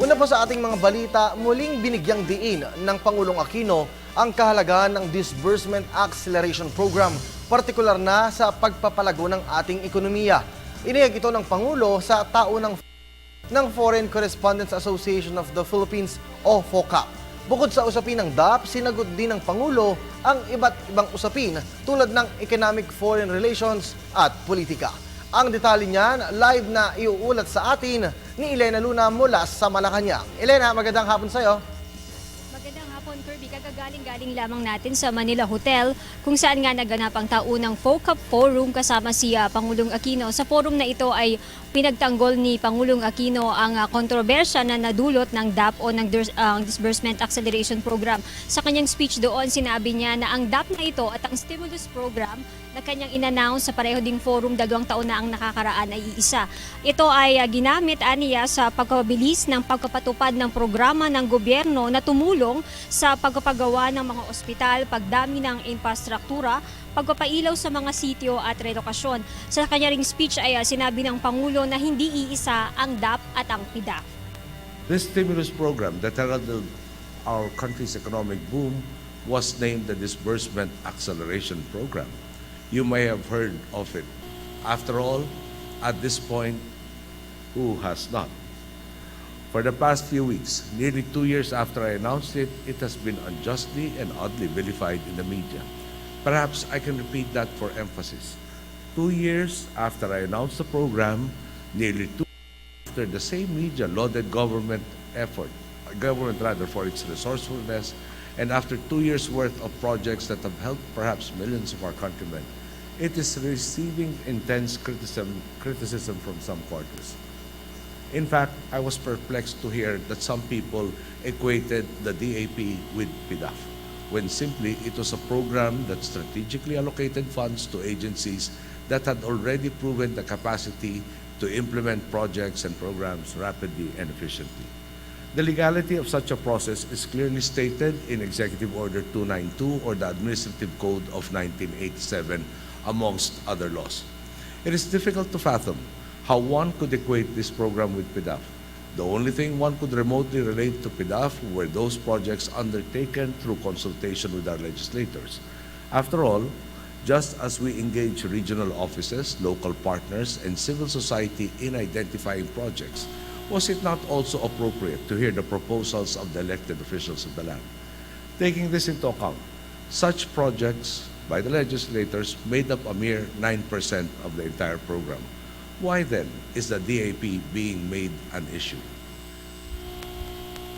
Una pa sa ating mga balita, muling binigyang diin ng Pangulong Aquino ang kahalagahan ng Disbursement Acceleration Program, partikular na sa pagpapalago ng ating ekonomiya. Inihag ito ng Pangulo sa tao ng Foreign Correspondents Association of the Philippines o FOCAP. Bukod sa usapin ng DAP, sinagot din ng Pangulo ang iba't ibang usapin tulad ng economic foreign relations at politika. Ang detalye niyan, live na iuulat sa atin ni Elena Luna mula sa Malacanang. Elena, magandang hapon sa'yo. Magandang hapon, Kirby. Kagagaling-galing lamang natin sa Manila Hotel kung saan nga naganap ang taunang FOCAP Forum kasama si Pangulong Aquino. Sa forum na ito ay pinagtanggol ni Pangulong Aquino ang kontrobersya na nadulot ng DAP o ng Disbursement Acceleration Program. Sa kanyang speech doon, sinabi niya na ang DAP na ito at ang stimulus program na kanyang in-announce sa pareho ding forum 2 taon na ang nakakaraan ay iisa. Ito ay ginamit aniya sa pagpabilis ng pagpapatupad ng programa ng gobyerno na tumulong sa pagpapagawa ng mga ospital, pagdami ng infrastruktura, pagpapailaw sa mga sitio at relokasyon. Sa kanyang speech ay sinabi ng Pangulo na hindi iisa ang DAP at ang PDAF. This stimulus program that heralded our country's economic boom was named the Disbursement Acceleration Program. You may have heard of it. After all, at this point, who has not? For the past few weeks, nearly 2 years after I announced it, it has been unjustly and oddly vilified in the media. Perhaps I can repeat that for emphasis. 2 years after I announced the program, nearly 2 years after the same media lauded government for its resourcefulness, and after 2 years worth of projects that have helped perhaps millions of our countrymen, it is receiving intense criticism from some quarters. In fact, I was perplexed to hear that some people equated the DAP with PDAF, when simply it was a program that strategically allocated funds to agencies that had already proven the capacity to implement projects and programs rapidly and efficiently. The legality of such a process is clearly stated in Executive Order 292 or the Administrative Code of 1987, amongst other laws. It is difficult to fathom how one could equate this program with PDAF. The only thing one could remotely relate to PDAF were those projects undertaken through consultation with our legislators. After all, just as we engage regional offices, local partners, and civil society in identifying projects, was it not also appropriate to hear the proposals of the elected officials of the land? Taking this into account, such projects by the legislators made up a mere 9% of the entire program. Why then is the DAP being made an issue?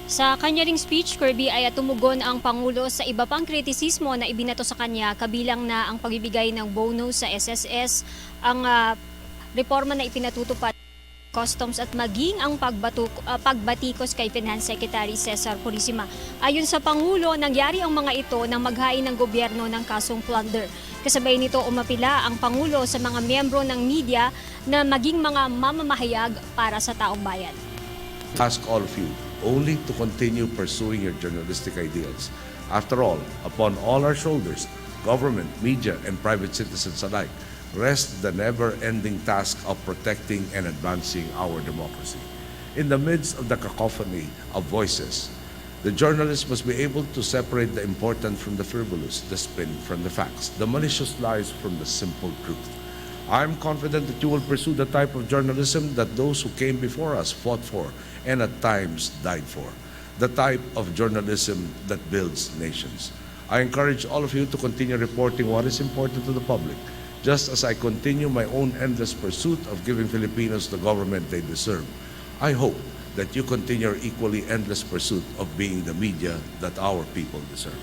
Sa kanya ring speech, Kirby, ay tumugon ang Pangulo sa iba pang kritisismo na ibinato sa kanya, kabilang na ang pagbibigay ng bonus sa SSS, ang reforma na ipinatutupad Customs at maging ang pagbatikos kay Finance Secretary Cesar Purisima. Ayon sa Pangulo, nangyari ang mga ito nang maghain ng gobyerno ng kasong plunder. Kasabay nito, umapila ang Pangulo sa mga miyembro ng media na maging mga mamamahayag para sa taong bayan. Ask all of you only to continue pursuing your journalistic ideals. After all, upon all our shoulders, government, media, and private citizens alike, rests the never-ending task of protecting and advancing our democracy. In the midst of the cacophony of voices, the journalist must be able to separate the important from the frivolous, the spin from the facts, the malicious lies from the simple truth. I'm confident that you will pursue the type of journalism that those who came before us fought for and at times died for, the type of journalism that builds nations. I encourage all of you to continue reporting what is important to the public, just as I continue my own endless pursuit of giving Filipinos the government they deserve. I hope that you continue your equally endless pursuit of being the media that our people deserve.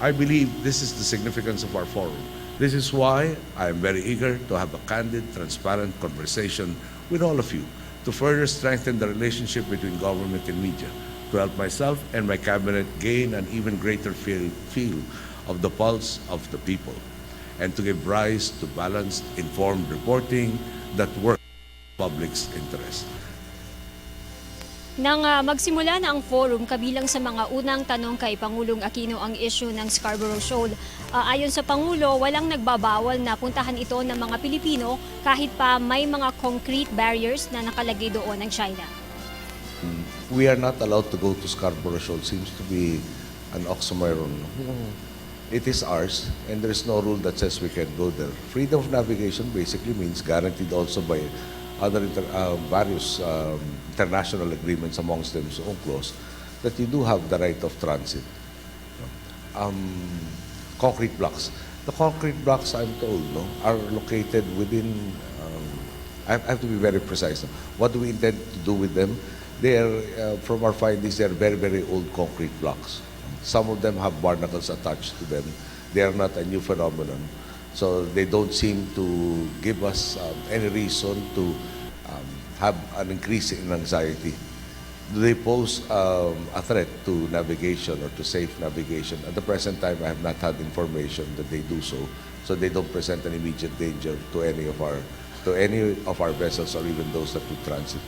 I believe this is the significance of our forum. This is why I am very eager to have a candid, transparent conversation with all of you to further strengthen the relationship between government and media, to help myself and my cabinet gain an even greater feel of the pulse of the people, and to give rise to balanced, informed reporting that works in the public's interest. Nang magsimula na ang forum, kabilang sa mga unang tanong kay Pangulong Aquino ang issue ng Scarborough Shoal. Ayon sa Pangulo, walang nagbabawal na puntahan ito ng mga Pilipino kahit pa may mga concrete barriers na nakalagay doon ng China. we are not allowed to go to Scarborough Shoal seems to be an oxymoron. It is ours, and there is no rule that says we can go there. Freedom of navigation basically means guaranteed also by other various international agreements, amongst them UNCLOS, that you do have the right of transit. Concrete blocks. The concrete blocks, I'm told, are located within. I have to be very precise. What do we intend to do with them? They are, from our findings, they are very, very old concrete blocks. Some of them have barnacles attached to them. They are not a new phenomenon. So they don't seem to give us any reason to have an increase in anxiety. Do they pose a threat to navigation or to safe navigation? At the present time, I have not had information that they do so. So they don't present an immediate danger to any of our vessels or even those that would transit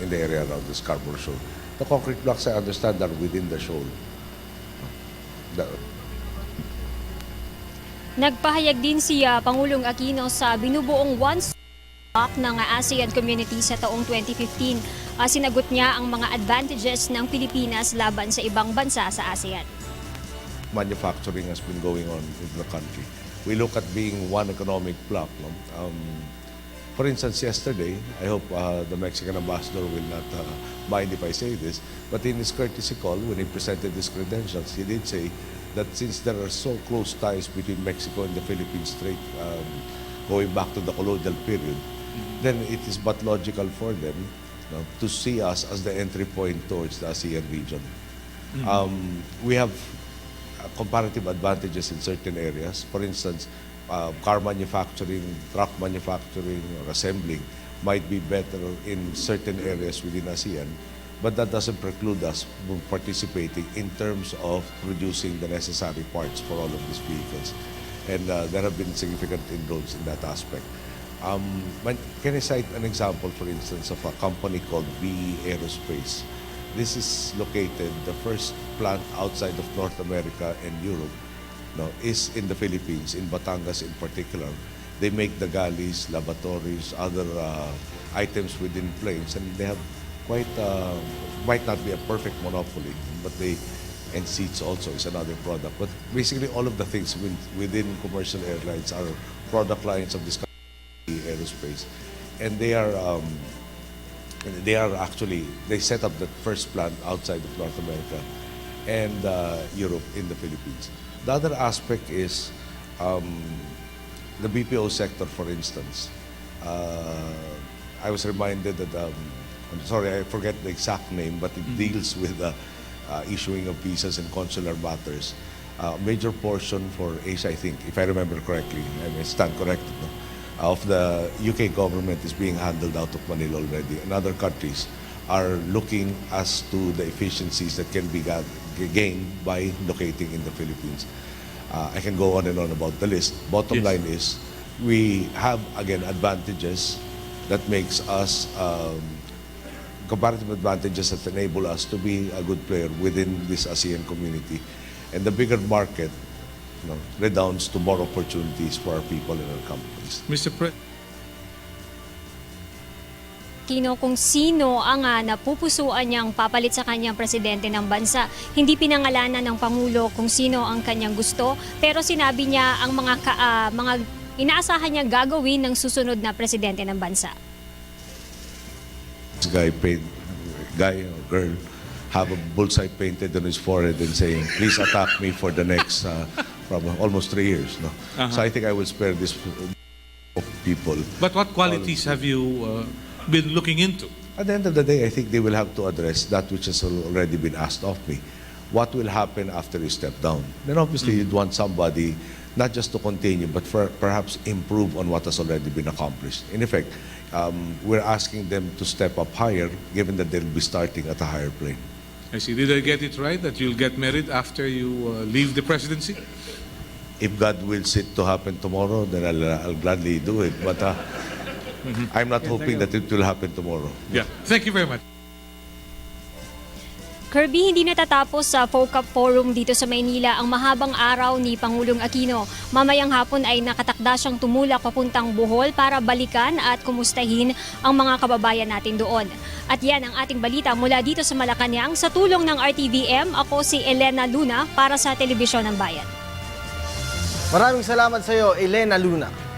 in the area around the Scarborough Shoal. The concrete blocks, I understand, are within the shoal. Nagpahayag din si Pangulong Aquino sa binubuong one-stop ng ASEAN community sa taong 2015. Sinagot niya ang mga advantages ng Pilipinas laban sa ibang bansa sa ASEAN. Manufacturing has been going on in the country. We look at being one economic bloc. For instance, yesterday, I hope the Mexican ambassador will not mind if I say this, but in his courtesy call, when he presented his credentials, he did say that since there are so close ties between Mexico and the Philippines straight going back to the colonial period, then it is but logical for them to see us as the entry point towards the ASEAN region. We have comparative advantages in certain areas. For instance, car manufacturing, truck manufacturing, or assembling might be better in certain areas within ASEAN, but that doesn't preclude us from participating in terms of producing the necessary parts for all of these vehicles. And there have been significant inroads in that aspect. Can I cite an example, for instance, of a company called BE Aerospace? This is located, the first plant outside of North America and Europe, is in the Philippines, in Batangas in particular. They make the galleys, lavatories, other items within planes, and they have quite, might not be a perfect monopoly, but and seats also is another product. But basically all of the things within commercial airlines are product lines of this company, Aerospace. And they are actually, they set up the first plant outside of North America and Europe in the Philippines. The other aspect is the BPO sector, for instance. I was reminded that, I'm sorry, I forget the exact name, but it deals with issuing of visas and consular matters. A major portion for Asia, I think, if I remember correctly, I may stand corrected, of the UK government is being handled out of Manila already, and other countries are looking as to the efficiencies that can be gained by locating in the Philippines. I can go on and on about the list. Bottom line is, we have, again, advantages that makes us, comparative advantages that enable us to be a good player within this ASEAN community. And the bigger market redounds to more opportunities for our people and our companies. Mr. President. Aquino kung sino ang napupusuan niyang papalit sa kanyang presidente ng bansa. Hindi pinangalanan ng Pangulo kung sino ang kanyang gusto, pero sinabi niya ang mga inaasahan niyang gagawin ng susunod na presidente ng bansa. This guy or girl have a bullseye painted on his forehead and saying, please attack me for the next from almost 3 years. So I think I will spare this people. But what qualities have you been looking into? At the end of the day, I think they will have to address that which has already been asked of me. What will happen after you step down? Then obviously you'd want somebody not just to continue, but perhaps improve on what has already been accomplished. In effect, we're asking them to step up higher, given that they'll be starting at a higher plane. I see. Did I get it right that you'll get married after you leave the presidency? If God wills it to happen tomorrow, then I'll gladly do it. But I'm not hoping that it will happen tomorrow. Yeah. Thank you very much. Kirby, hindi natatapos sa FOCAP Forum dito sa Maynila ang mahabang araw ni Pangulong Aquino. Mamayang hapon ay nakatakda siyang tumulak papuntang Bohol para balikan at kumustahin ang mga kababayan natin doon. At yan ang ating balita mula dito sa Malacanang. Sa tulong ng RTVM, ako si Elena Luna para sa Telebisyon ng Bayan. Maraming salamat sa iyo, Elena Luna.